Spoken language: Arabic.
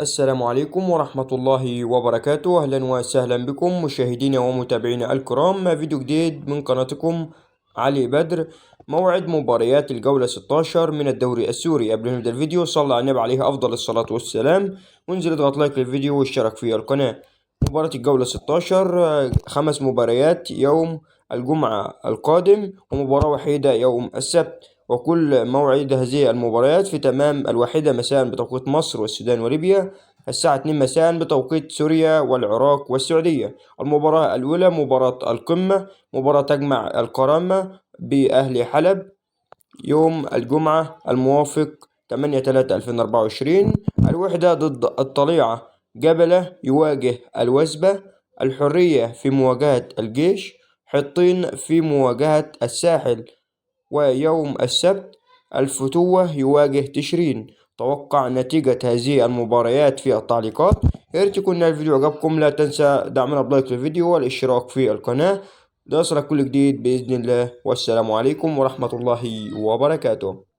السلام عليكم ورحمة الله وبركاته. أهلا وسهلا بكم مشاهدينا ومتابعينا الكرام، فيديو جديد من قناتكم علي بدر. موعد مباريات الجولة 16 من الدوري السوري. قبل ما نبدأ الفيديو صلى على النبي عليه أفضل الصلاة والسلام، وانزل اضغط لايك للفيديو واشترك في القناة. مباراة الجولة 16 5 مباريات يوم الجمعة القادم ومباراة وحيدة يوم السبت، وكل موعد هذه المباريات في تمام 1 مساء بتوقيت مصر والسودان وليبيا، الساعة 2 مساء بتوقيت سوريا والعراق والسعودية. المباراة الأولى مباراة القمة، مباراة تجمع الكرامة بأهل حلب يوم الجمعة الموافق 8/3/2024. الوحدة ضد الطليعة، جبلة يواجه الوثبة، الحرية في مواجهة الجيش، حطين في مواجهة الساحل. ويوم السبت الفتوة يواجه تشرين. توقع نتيجة هذه المباريات في التعليقات. يا ريت يكون الفيديو عجبكم، لا تنسى دعمنا بلايك للفيديو والاشتراك في القناة ليصلك كل جديد بإذن الله. والسلام عليكم ورحمة الله وبركاته.